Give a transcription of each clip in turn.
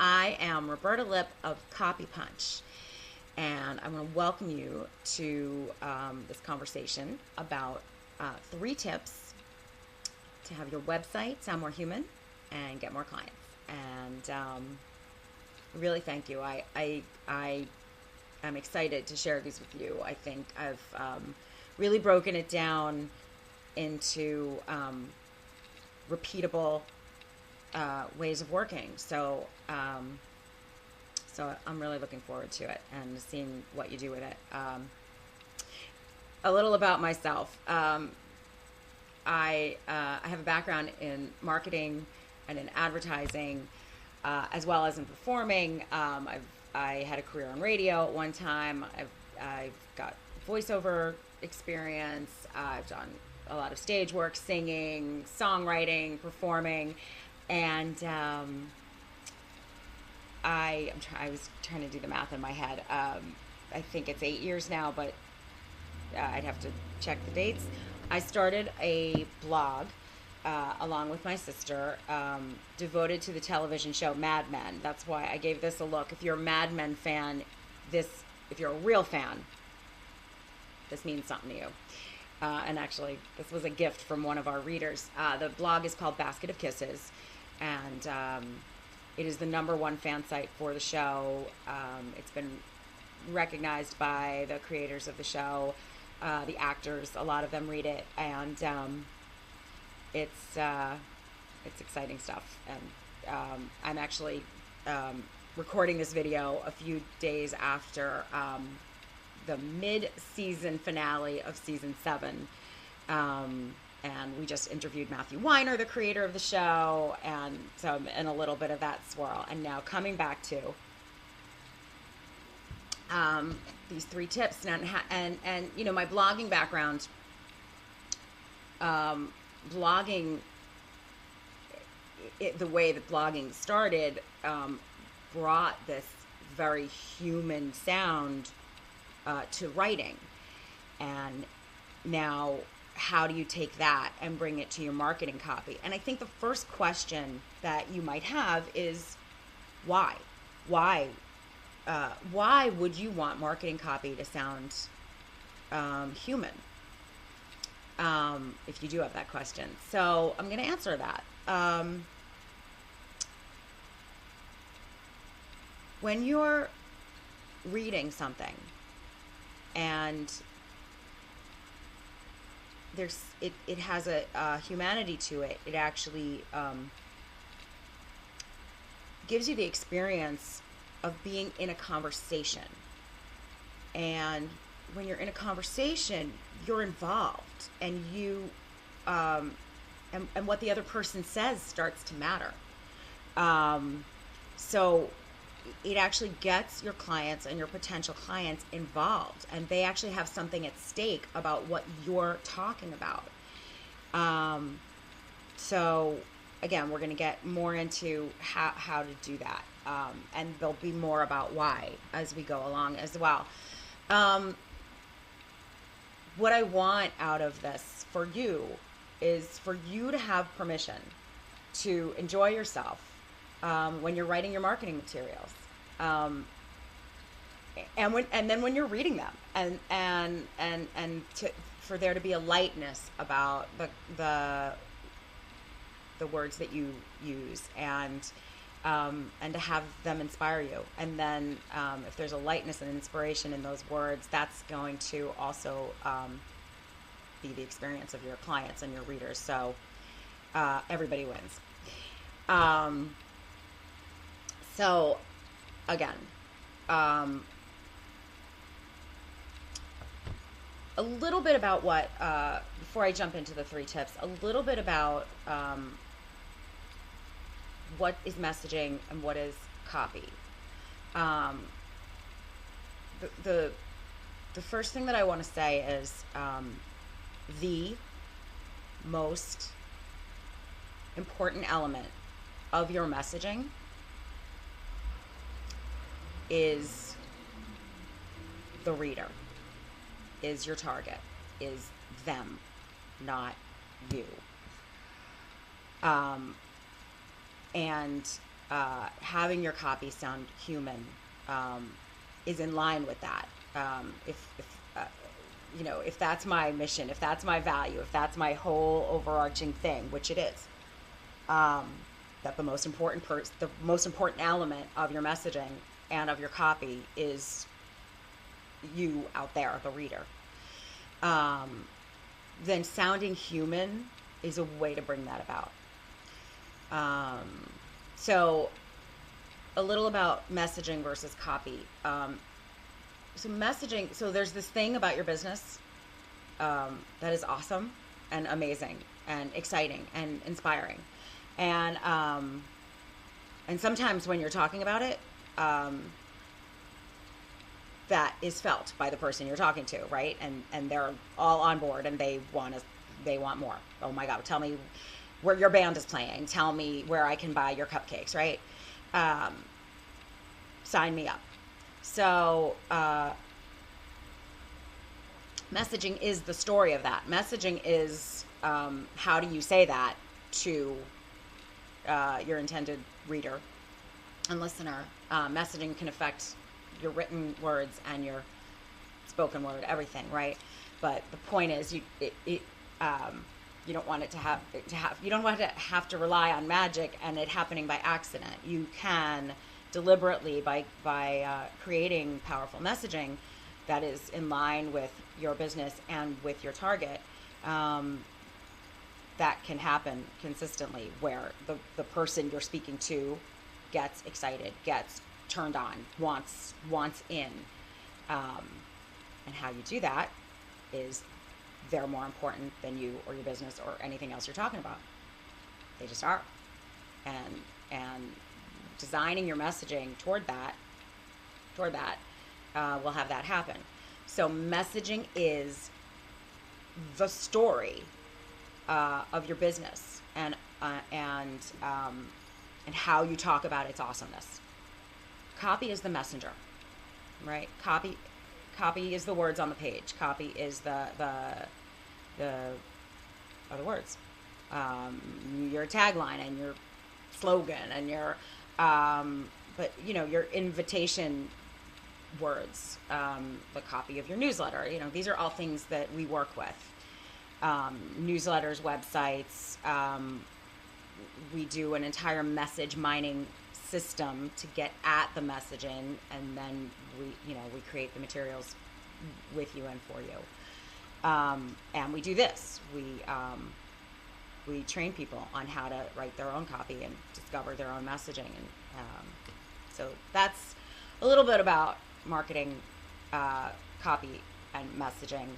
I am Roberta Lip of Copy Punch, and I want to welcome you to this conversation about 3 tips to have your website sound more human and get more clients. And really, thank you. I am excited to share these with you. I think I've really broken it down into repeatable ways of working. So I'm really looking forward to it and seeing what you do with it. A little about myself. I have a background in marketing and in advertising, as well as in performing. I had a career on radio at one time. I've got voiceover experience. I've done a lot of stage work, singing, songwriting, performing, and I was trying to do the math in my head. I think it's 8 years now, but I'd have to check the dates. I started a blog along with my sister, devoted to the television show Mad Men. That's why I gave this a look. If you're a Mad Men fan, if you're a real fan, this means something to you. And actually, this was a gift from one of our readers. The blog is called Basket of Kisses, and it is the #1 fan site for the show. It's been recognized by the creators of the show, the actors. A lot of them read it, and it's exciting stuff. And I'm actually recording this video a few days after the mid-season finale of season 7. And we just interviewed Matthew Weiner, the creator of the show, and so I'm in a little bit of that swirl. And now coming back to these 3 tips, and you know, my blogging background, blogging, the way that blogging started, brought this very human sound to writing. And now, how do you take that and bring it to your marketing copy? And I think the first question that you might have is why? Why would you want marketing copy to sound human? If you do have that question. So I'm going to answer that. When you're reading something and it has a humanity to it, it actually gives you the experience of being in a conversation. And when you're in a conversation, you're involved, and you and what the other person says starts to matter. So it actually gets your clients and your potential clients involved, and they actually have something at stake about what you're talking about. So again, we're going to get more into how to do that, and there'll be more about why as we go along as well. What I want out of this for you is for you to have permission to enjoy yourself when you're writing your marketing materials, and then when you're reading them, and for there to be a lightness about the words that you use, and to have them inspire you. And then if there's a lightness and inspiration in those words, that's going to also be the experience of your clients and your readers. So everybody wins. So again, a little bit about what, before I jump into the 3 tips, a little bit about what is messaging and what is copy. The first thing that I want to say is the most important element of your messaging is the reader, is your target, is them, not you. And having your copy sound human is in line with that. If that's my mission, if that's my value, if that's my whole overarching thing, which it is, that the most important element of your messaging and of your copy is you out there, the reader. Then sounding human is a way to bring that about. So a little about messaging versus copy. So messaging, so there's this thing about your business that is awesome and amazing and exciting and inspiring. And sometimes when you're talking about it, that is felt by the person you're talking to, right? And they're all on board and they want more. Oh my God, tell me where your band is playing. Tell me where I can buy your cupcakes, right? Sign me up. So messaging is the story of that. Messaging is how do you say that to your intended reader and listener. Messaging can affect your written words and your spoken word, everything, right? But the point is, you don't want it to have you don't want to have to rely on magic and it happening by accident. You can deliberately by creating powerful messaging that is in line with your business and with your target. That can happen consistently, where the person you're speaking to gets excited, gets turned on, wants in, and how you do that is they're more important than you or your business or anything else you're talking about. They just are. And designing your messaging toward that will have that happen. So messaging is the story of your business and how you talk about its awesomeness. Copy is the messenger, right? Copy is the words on the page. Copy is the other words. Your tagline and your slogan and your your invitation words, the copy of your newsletter. These are all things that we work with. Newsletters, websites. We do an entire message mining system to get at the messaging, and then we create the materials with you and for you. And we do this. We train people on how to write their own copy and discover their own messaging. And so that's a little bit about marketing, copy, and messaging,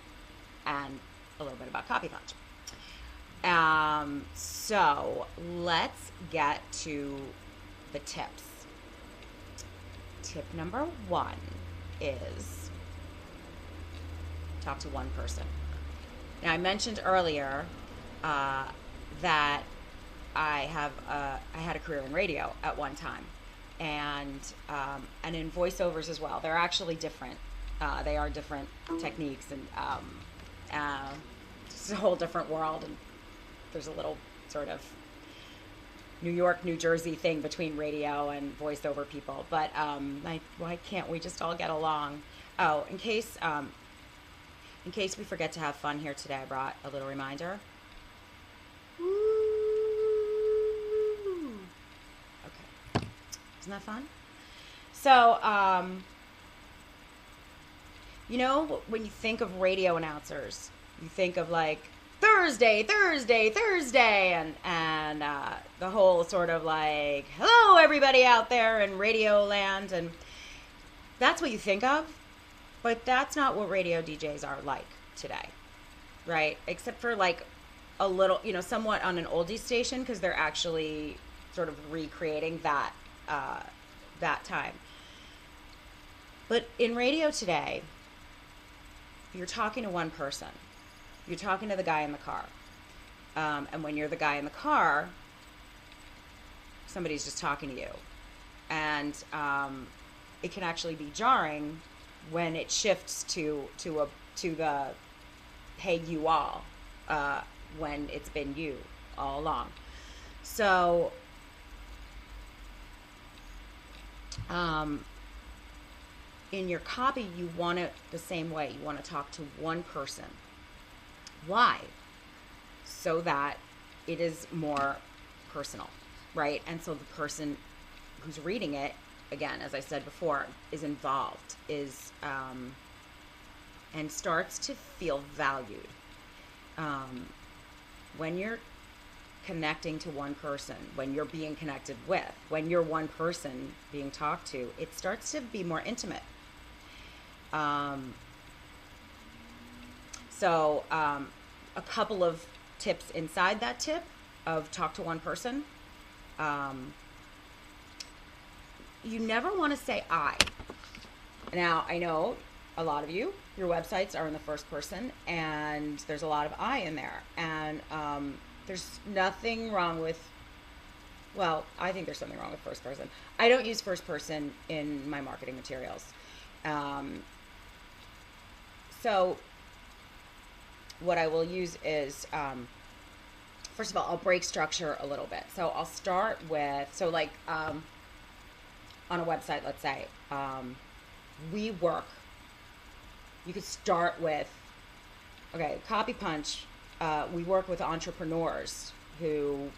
and a little bit about Copy Punch. So let's get to the tips. Tip number 1 is talk to one person. Now, I mentioned earlier that I had a career in radio at one time, and in voiceovers as well. They're actually different. They are different techniques, and it's a whole different world. And there's a little sort of New York, New Jersey thing between radio and voiceover people. But why can't we just all get along? Oh, in case we forget to have fun here today, I brought a little reminder. Okay. Isn't that fun? So, when you think of radio announcers, you think of like Thursday, and the whole sort of like, hello, everybody out there in radio land. And that's what you think of. But that's not what radio DJs are like today, right? Except for like a little, somewhat on an oldie station, because they're actually sort of recreating that time. But in radio today, you're talking to one person. You're talking to the guy in the car. And when you're the guy in the car, somebody's just talking to you. And it can actually be jarring when it shifts to the hey you all, when it's been you all along. So Um, in your copy, you want it the same way. You want to talk to one person. Why? So that it is more personal, right? And so the person who's reading it, again, as I said before, is involved, and starts to feel valued. Um, when you're connecting to one person, when you're being connected with, when you're one person being talked to, it starts to be more intimate. Um, so, a couple of tips inside that tip of talk to one person. Um, you never want to say I. Now, I know a lot of you, your websites are in the first person, and there's a lot of I in there. And there's nothing wrong with, well, I think there's something wrong with first person. I don't use first person in my marketing materials. So what I will use is, first of all, I'll break structure a little bit. So I'll start with, so like on a website, let's say, we work. You could start with, okay, Copy Punch. We work with entrepreneurs who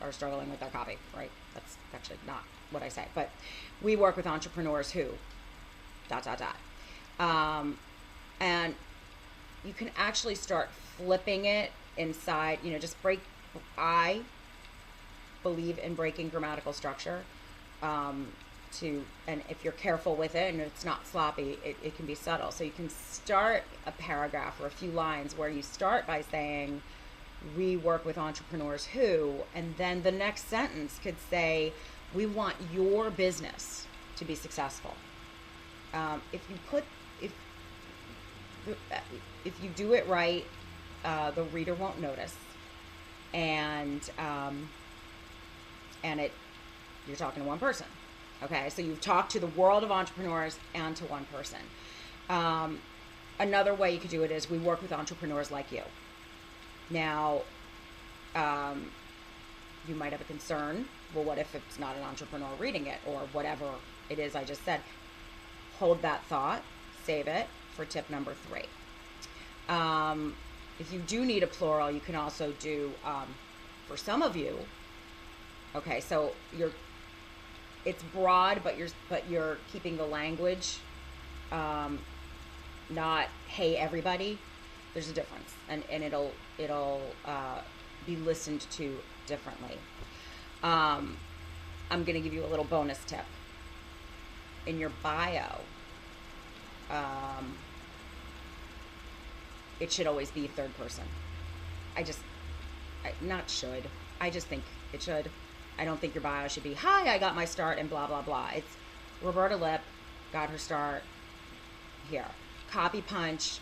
are struggling with their copy, right? That's actually not what I say, but we work with entrepreneurs who, ... And you can actually start flipping it inside, just break. I believe in breaking grammatical structure. And if you're careful with it and it's not sloppy, it can be subtle. So you can start a paragraph or a few lines where you start by saying, we work with entrepreneurs who, and then the next sentence could say, we want your business to be successful. If you do it right, the reader won't notice, and you're talking to one person. Okay, so you've talked to the world of entrepreneurs and to one person. Another way you could do it is, we work with entrepreneurs like you. Now, you might have a concern. Well, what if it's not an entrepreneur reading it, or whatever it is I just said? Hold that thought, save it for tip number 3. If you do need a plural, you can also do, for some of you, okay, so it's broad, but you're keeping the language, not hey everybody. There's a difference, and it'll be listened to differently. I'm going to give you a little bonus tip. In your bio, it should always be third person. I just think it should. I don't think your bio should be, hi, I got my start and blah, blah, blah. It's Roberta Lipp got her start here. Copy Punch.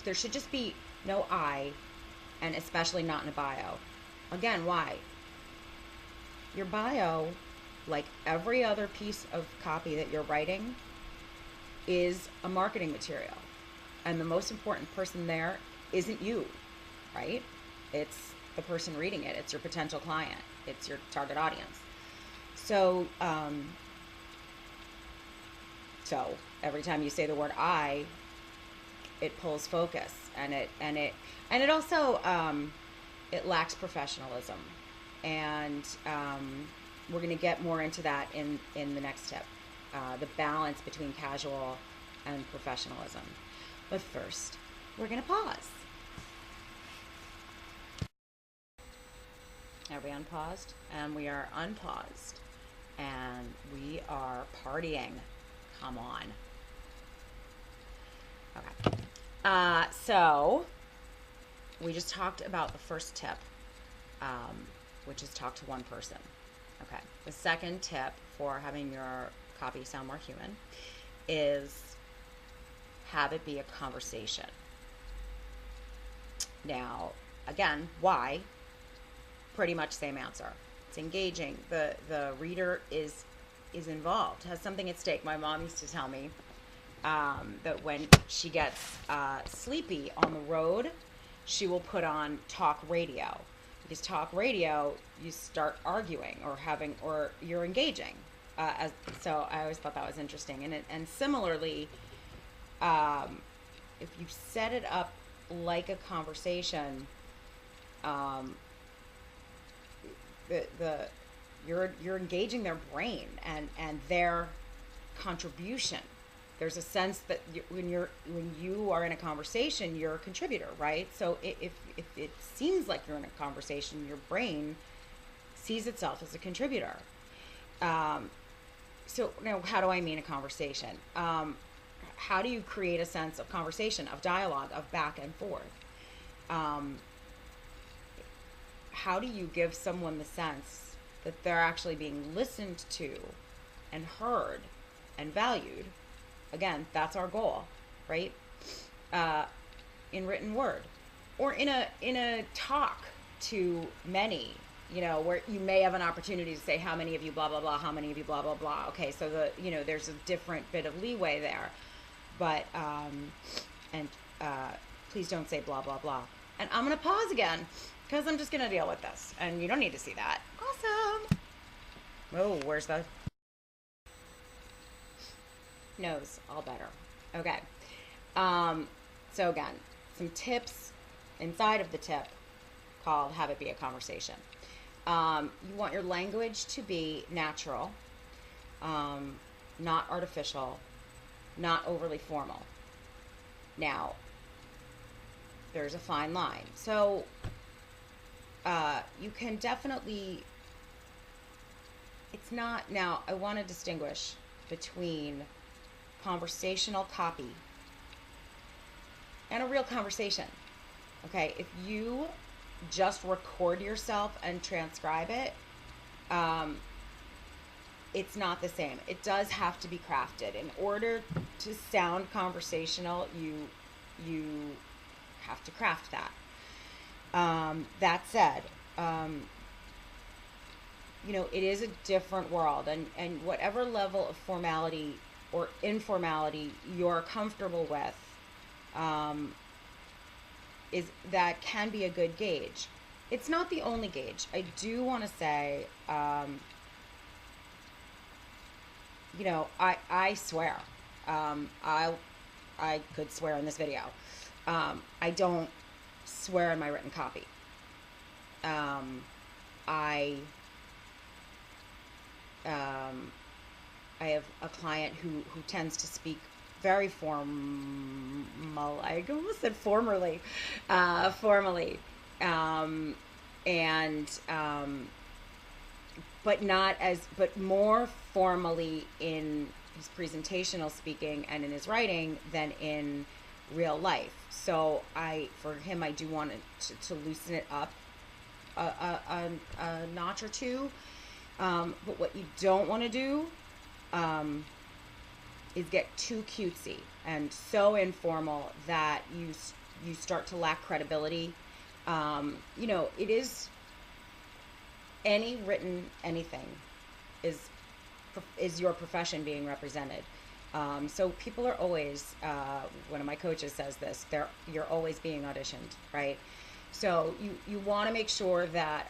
There should just be no I, and especially not in a bio. Again, why? Your bio, like every other piece of copy that you're writing, is a marketing material. And the most important person there isn't you, right? It's the person reading it. It's your potential client. It's your target audience. So, so every time you say the word I, it pulls focus, and it also it lacks professionalism, and we're going to get more into that in the next tip, the balance between casual and professionalism. But first, we're going to pause. Are we unpaused? And we are unpaused, and we are partying. Come on. Okay. So we just talked about the first tip, which is talk to one person. Okay. The second tip for having your copy sound more human is have it be a conversation. Now, again, why? Pretty much same answer. It's engaging. The reader is involved, has something at stake. My mom used to tell me that when she gets sleepy on the road, she will put on talk radio, because talk radio, you start arguing or you're engaging, So I always thought that was interesting. And similarly, um, if you set it up like a conversation, um, the you're engaging their brain and their contribution. There's a sense that when you are in a conversation, you're a contributor, right? So if it seems like you're in a conversation, your brain sees itself as a contributor. Um, so now, how do I mean a conversation? How do you create a sense of conversation, of dialogue, of back and forth? Um, how do you give someone the sense that they're actually being listened to and heard and valued? Again, that's our goal, right? Uh, in written word, or in a talk to many, where you may have an opportunity to say how many of you blah blah blah, how many of you blah blah blah. Okay, so there's a different bit of leeway there, but and please don't say blah blah blah. And I'm gonna pause again because I'm just gonna deal with this, and you don't need to see that. Awesome. Oh, where's the nose? All better. Okay. So again, some tips inside of the tip called Have It Be a Conversation. You want your language to be natural, not artificial, not overly formal. Now, there's a fine line. So you can definitely, it's not, now I want to distinguish between conversational copy and a real conversation. Okay, if you just record yourself and transcribe it, it's not the same. It does have to be crafted. In order to sound conversational, you have to craft that. That said, it is a different world, and whatever level of formality or informality you're comfortable with, is that can be a good gauge. It's not the only gauge. I do want to say, I swear. I could swear in this video. I don't swear in my written copy. I have a client who tends to speak very formal. I almost said formally, formally, but more formally in his presentational speaking and in his writing than in real life. So for him, I do want to loosen it up a notch or two. But what you don't want to do is get too cutesy and so informal that you start to lack credibility. It is any written anything is your profession being represented. So people are always, one of my coaches says this, you're always being auditioned, right? So you want to make sure that,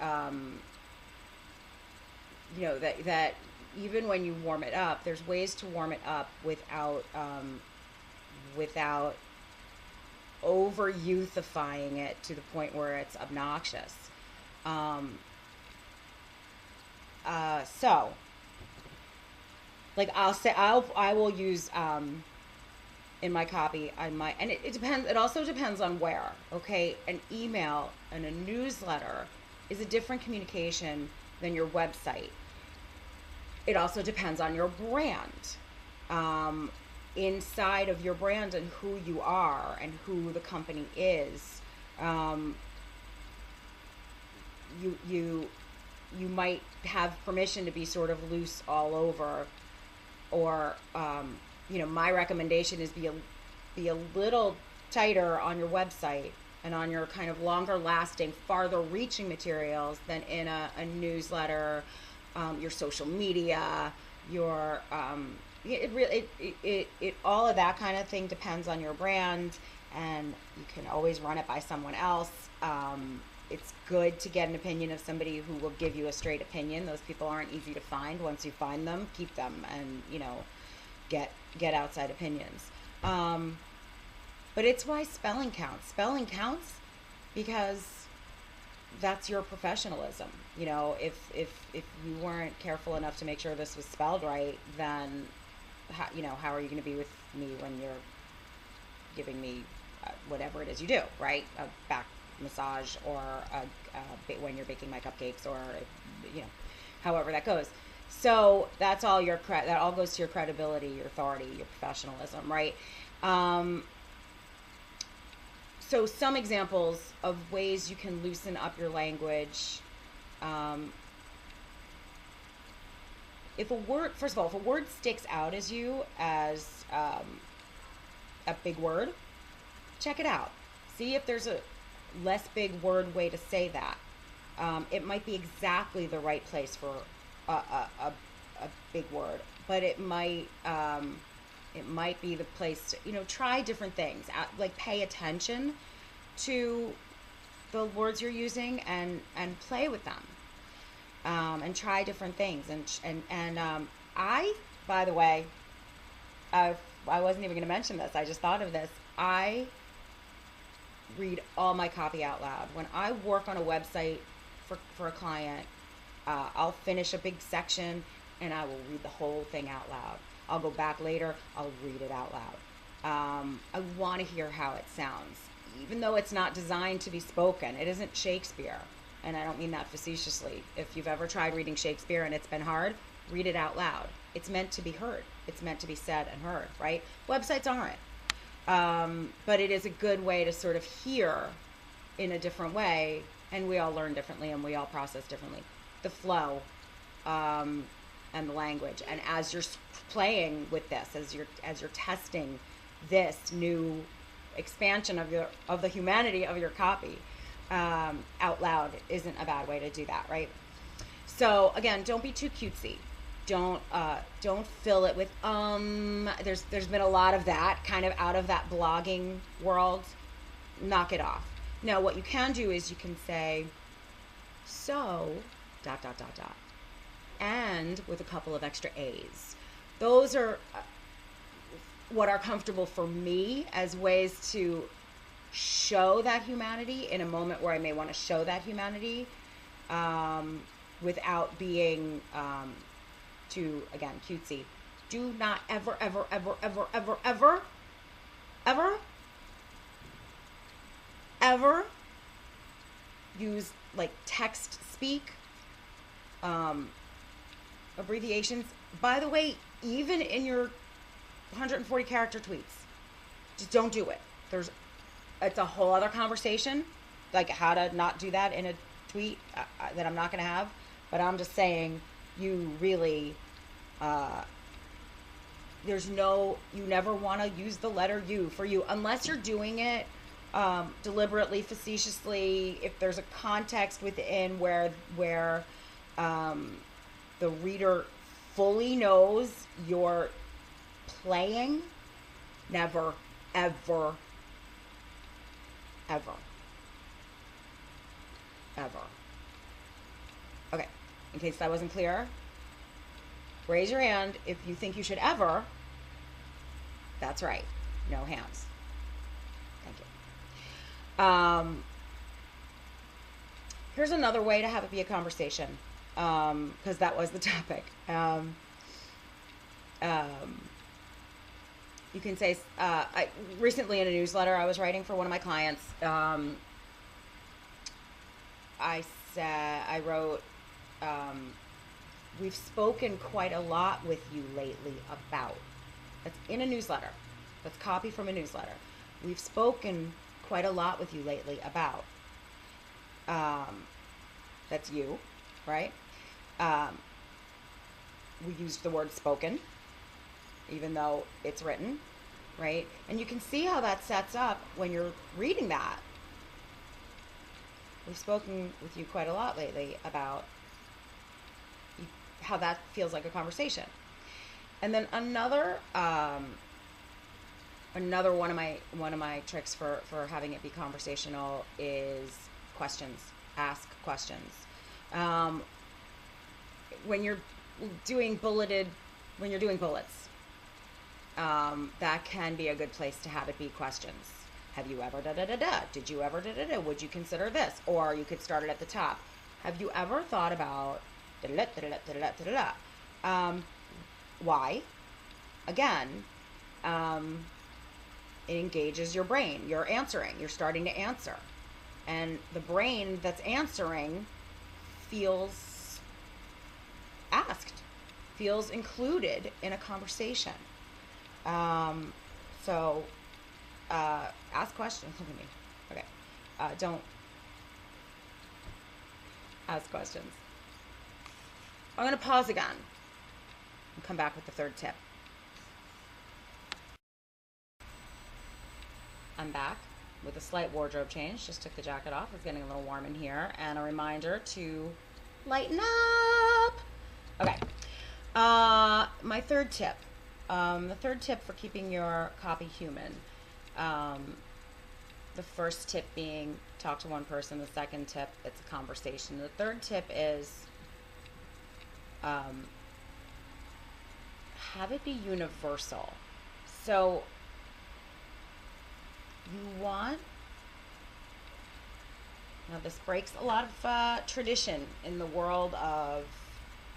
that even when you warm it up, there's ways to warm it up without over youthifying it to the point where it's obnoxious. So like I will use in my copy, and it depends. It also depends on where. Okay, an email and a newsletter is a different communication than your website. It also depends on your brand. Inside of your brand and who you are and who the company is, you might have permission to be sort of loose all over, or my recommendation is be a little tighter on your website and on your kind of longer lasting, farther reaching materials than in a newsletter, your social media, all of that kind of thing depends on your brand and you can always run it by someone else. It's good to get an opinion of somebody who will give you a straight opinion. Those people aren't easy to find. Once you find them, keep them, and get outside opinions. But it's why spelling counts. Spelling counts because that's your professionalism. If you weren't careful enough to make sure this was spelled right, then how are you going to be with me when you're giving me whatever it is you do, right? A back massage, or when you're baking my cupcakes, or however that goes. So that's all that all goes to your credibility, your authority, your professionalism, right? So some examples of ways you can loosen up your language. If a word sticks out as a big word, check it out. See if there's a less big word way to say that. It might be exactly the right place for a big word, but it might be the place to, try different things. Like, pay attention to the words you're using and play with them, and try different things. And I, by the way, I wasn't even going to mention this. I just thought of this. I read all my copy out loud. When I work on a website for a client, I'll finish a big section and I will read the whole thing out loud. I'll go back later, I'll read it out loud. I want to hear how it sounds, even though it's not designed to be spoken. It isn't Shakespeare, and I don't mean that facetiously. If you've ever tried reading Shakespeare and it's been hard, read it out loud. It's meant to be heard. It's meant to be said and heard, right? Websites aren't. But it is a good way to sort of hear in a different way, and we all learn differently and we all process differently. The flow, and the language. And as you're playing with this, as you're testing this new expansion of the humanity of your copy, out loud isn't a bad way to do that, right? So again, don't be too cutesy. Don't fill it with there's been a lot of that kind of out of that blogging world. Knock it off. Now what you can do is you can say, so ... and with a couple of extra A's. Those are what are comfortable for me as ways to show that humanity in a moment where I may want to show that humanity, without being too, again, cutesy. Do not ever use like text speak, abbreviations. By the way, even in your 140 character tweets, just don't do it. It's a whole other conversation, like how to not do that in a tweet that I'm not going to have. But I'm just saying, you really, you never want to use the letter U for you, unless you're doing it deliberately, facetiously, if there's a context within where the reader fully knows you're playing. Never, ever, ever, ever. Okay, in case that wasn't clear, raise your hand if you think you should ever. That's right, no hands. Thank you. Here's another way to have it be a conversation, because that was the topic. You can say, I recently in a newsletter I was writing for one of my clients, I wrote, we've spoken quite a lot with you lately about. That's in a newsletter. That's copy from a newsletter. We've spoken quite a lot with you lately about. That's you, right? We used the word spoken, even though it's written, right? And you can see how that sets up when you're reading that. We've spoken with you quite a lot lately about how that feels like a conversation. And then another Another one of my tricks for having it be conversational is questions. Ask questions. Um, when you're doing bulleted, when you're doing bullets, that can be a good place to have it be questions. Have you ever da da da da? Did you ever da da da? Would you consider this? Or you could start it at the top. Have you ever thought about da da da da da da da da da? Why? Again, it engages your brain. You're answering. You're starting to answer, and the brain that's answering feels asked, feels included in a conversation. Um, so ask questions. Look at me. Okay. Don't ask questions. I'm going to pause again and come back with the third tip. I'm back with a slight wardrobe change. Just took the jacket off. It's getting a little warm in here. And a reminder to lighten up. Okay. My third tip. The third tip for keeping your copy human. The first tip being talk to one person. The second tip, it's a conversation. The third tip is have it be universal. So you want, now this breaks a lot of tradition in the world of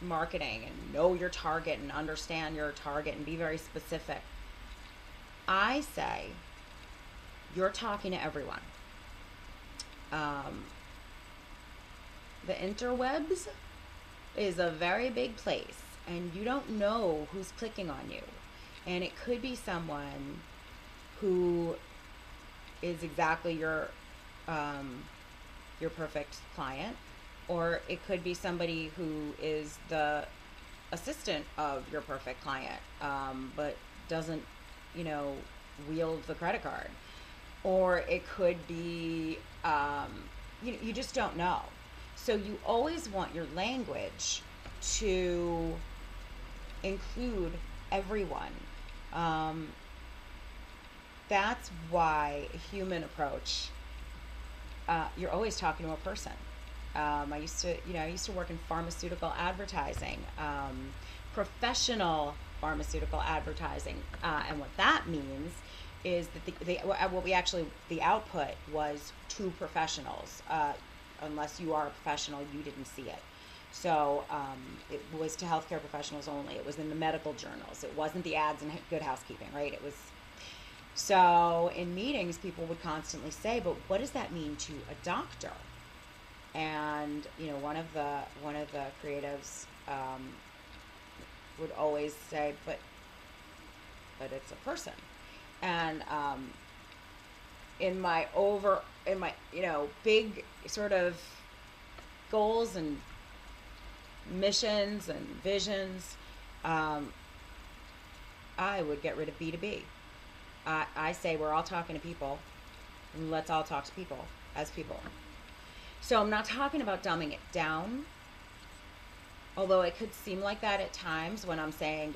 marketing, and know your target and understand your target and be very specific. I say you're talking to everyone. The interwebs is a very big place, and you don't know who's clicking on you. And it could be someone who is exactly your perfect client, or it could be somebody who is the assistant of your perfect client, but doesn't, wield the credit card. Or it could be, you just don't know. So you always want your language to include everyone. That's why a human approach, you're always talking to a person. I used to work in pharmaceutical advertising, professional pharmaceutical advertising, and what that means is that the output was to professionals. Unless you are a professional, you didn't see it. So it was to healthcare professionals only. It was in the medical journals. It wasn't the ads in Good Housekeeping, right? It was. So in meetings, people would constantly say, "But what does that mean to a doctor?" And one of the creatives would always say, "But it's a person." And in my big sort of goals and missions and visions, I would get rid of B2B. I say we're all talking to people, and let's all talk to people as people. So I'm not talking about dumbing it down, although it could seem like that at times when I'm saying,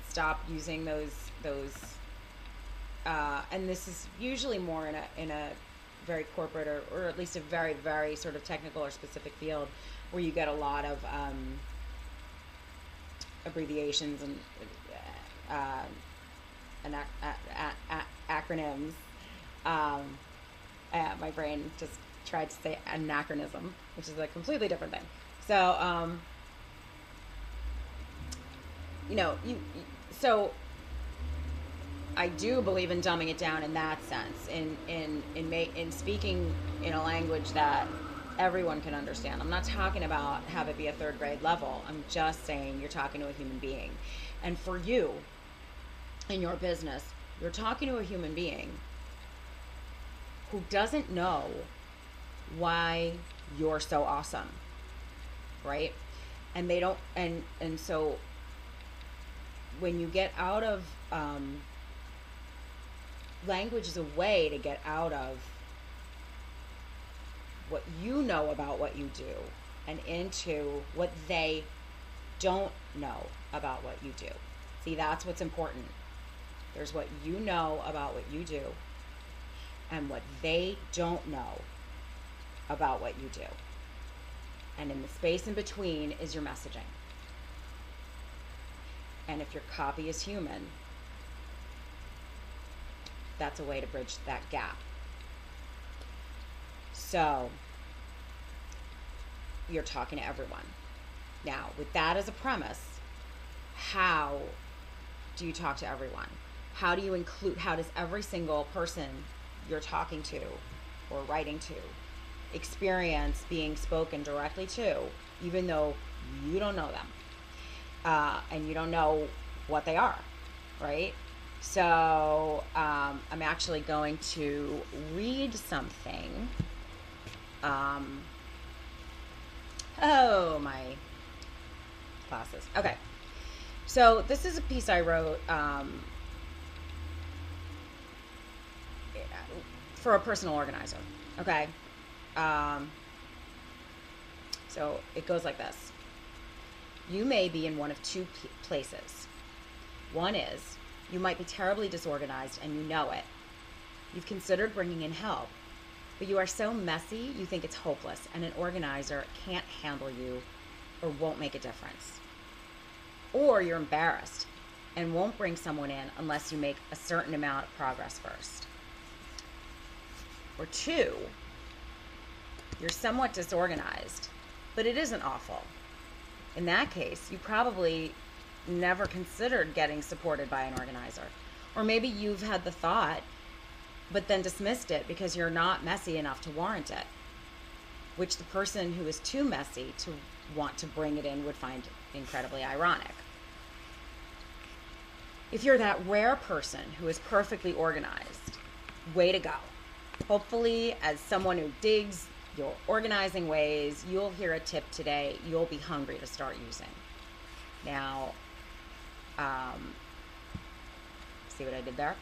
stop using those, and this is usually more in a very corporate or at least a very, very sort of technical or specific field where you get a lot of abbreviations and acronyms. My brain just tried to say anachronism, which is a completely different thing. So, so I do believe in dumbing it down in that sense, in speaking in a language that everyone can understand. I'm not talking about have it be a third grade level. I'm just saying you're talking to a human being. And for you, in your business, you're talking to a human being who doesn't know why you're so awesome, right? And they don't, and so when you get out of, language is a way to get out of what you know about what you do and into what they don't know about what you do. See, that's what's important. There's what you know about what you do and what they don't know about what you do. And in the space in between is your messaging. And if your copy is human, that's a way to bridge that gap. So you're talking to everyone. Now, with that as a premise, how do you talk to everyone? How do you include, how does every single person you're talking to or writing to experience being spoken directly to, even though you don't know them and you don't know what they are, right? So I'm actually going to read something. Oh, my glasses. Okay. So this is a piece I wrote for a personal organizer. Okay. So it goes like this. You may be in one of two places. One is, you might be terribly disorganized and you know it. You've considered bringing in help, but you are so messy you think it's hopeless and an organizer can't handle you or won't make a difference. Or you're embarrassed and won't bring someone in unless you make a certain amount of progress first. Or two, you're somewhat disorganized, but it isn't awful. In that case, you probably never considered getting supported by an organizer. Or maybe you've had the thought, but then dismissed it because you're not messy enough to warrant it, which the person who is too messy to want to bring it in would find incredibly ironic. If you're that rare person who is perfectly organized, way to go. Hopefully, as someone who digs your organizing ways, you'll hear a tip today you'll be hungry to start using. Now, see what I did there?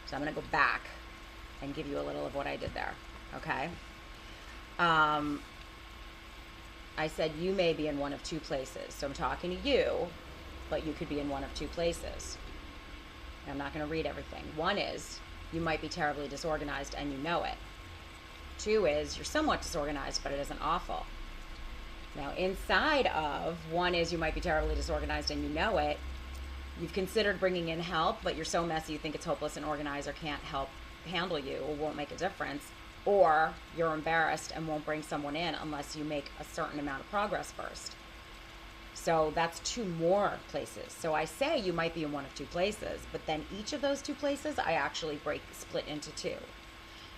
So I'm going to go back and give you a little of what I did there, okay? I said you may be in one of two places. So I'm talking to you, but you could be in one of two places. And I'm not going to read everything. One is, you might be terribly disorganized and you know it. Two is, you're somewhat disorganized, but it isn't awful. Now, inside of one is, you might be terribly disorganized and you know it. You've considered bringing in help, but you're so messy you think it's hopeless an organizer can't help handle you or won't make a difference. Or you're embarrassed and won't bring someone in unless you make a certain amount of progress first. So that's two more places. So I say you might be in one of two places, but then each of those two places I actually split into two.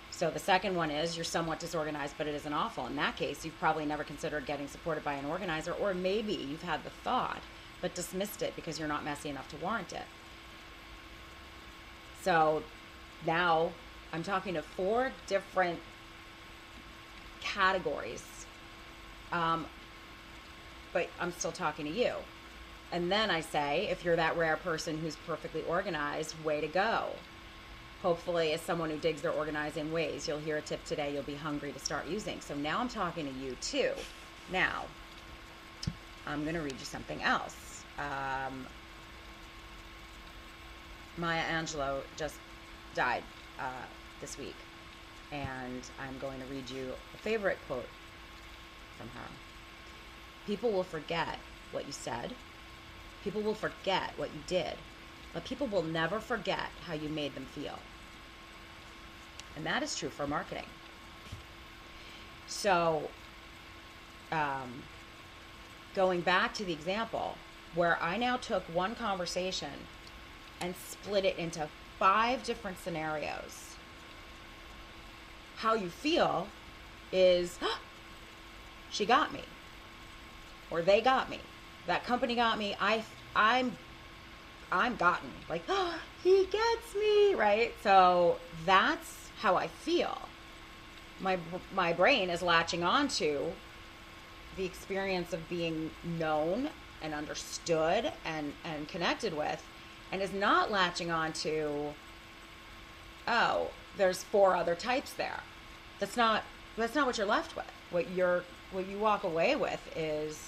So the second one is, you're somewhat disorganized, but it isn't awful. In that case, you've probably never considered getting supported by an organizer, or maybe you've had the thought, but dismissed it because you're not messy enough to warrant it. So now I'm talking to four different categories, but I'm still talking to you. And then I say, if you're that rare person who's perfectly organized, way to go. Hopefully, as someone who digs their organizing ways, you'll hear a tip today you'll be hungry to start using. So now I'm talking to you too. Now, I'm going to read you something else. Maya Angelou just died this week, and I'm going to read you a favorite quote from her. People will forget what you said. People will forget what you did, but people will never forget how you made them feel. And that is true for marketing. So, going back to the example where I now took one conversation and split it into 5 different scenarios. How you feel is, oh, she got me, or they got me, that company got me, I'm gotten, like, oh, he gets me, right? So that's how I feel. My brain is latching on to the experience of being known and understood and connected with, and is not latching on to, oh, there's 4 other types there. That's not what you're left with. What you walk away with is,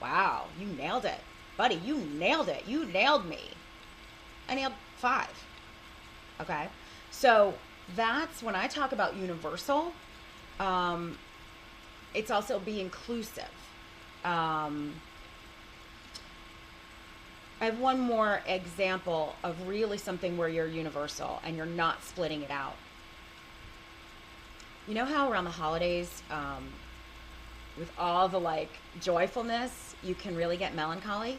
wow, you nailed it. Buddy, you nailed it. You nailed me. I nailed 5. Okay? So that's when I talk about universal, it's also be inclusive. I have one more example of really something where you're universal and you're not splitting it out. You know how around the holidays, with all the like joyfulness, you can really get melancholy?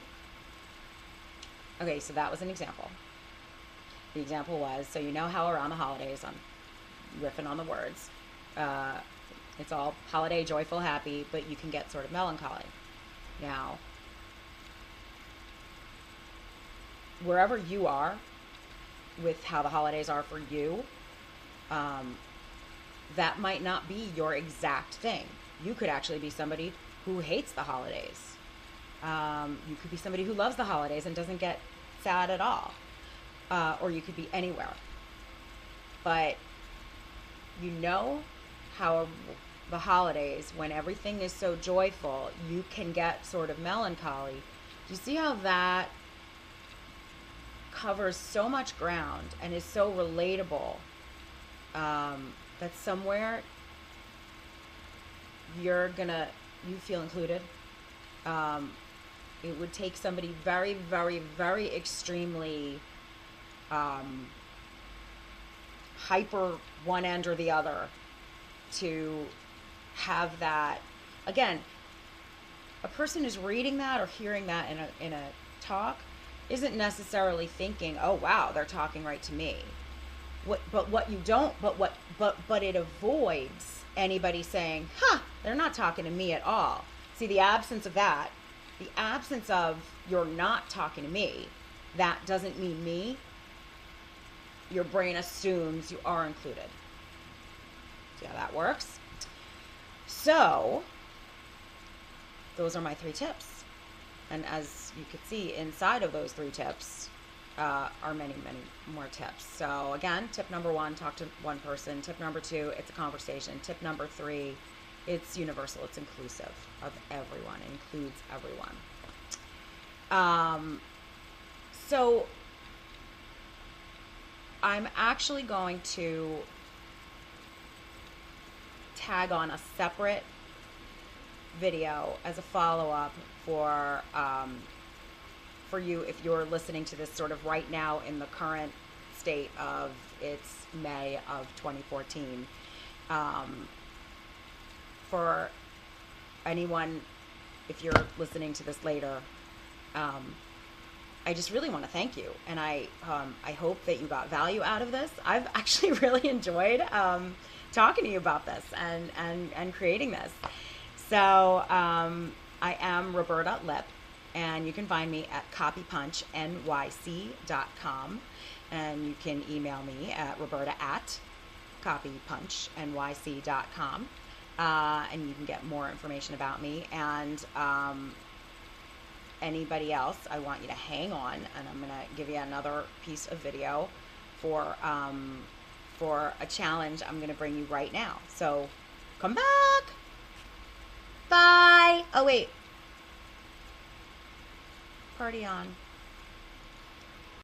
Okay, so that was an example. The example was, so you know how around the holidays, I'm riffing on the words, it's all holiday, joyful, happy, but you can get sort of melancholy. Now, wherever you are with how the holidays are for you, that might not be your exact thing. You could actually be somebody who hates the holidays. You could be somebody who loves the holidays and doesn't get sad at all. Or you could be anywhere. But you know how the holidays, when everything is so joyful, you can get sort of melancholy. Do you see how that covers so much ground and is so relatable, that somewhere you feel included? It would take somebody very, very, very extremely hyper one end or the other to have that. Again, a person who's reading that or hearing that in a talk isn't necessarily thinking, oh wow, they're talking right to me. But it avoids anybody saying, they're not talking to me at all. See, the absence of that, the absence of you're not talking to me, that doesn't mean me. Your brain assumes you are included. See how that works? So, those are my 3 tips. And as you can see, inside of those 3 tips are many, many more tips. So again, tip number 1, talk to one person. Tip number 2, it's a conversation. Tip number 3, it's universal. It's inclusive of everyone. It includes everyone. So I'm actually going to tag on a separate video as a follow-up for you if you're listening to this sort of right now in the current state of it's May of 2014. For anyone, if you're listening to this later, I just really want to thank you, and I hope that you got value out of this. I've actually really enjoyed talking to you about this and creating this. So I am Roberta Lipp, and you can find me at copypunchnyc.com, and you can email me at roberta@copypunchnyc.com, and you can get more information about me. And anybody else, I want you to hang on, and I'm going to give you another piece of video for a challenge I'm going to bring you right now. So come back. Bye. Oh, wait. Party on.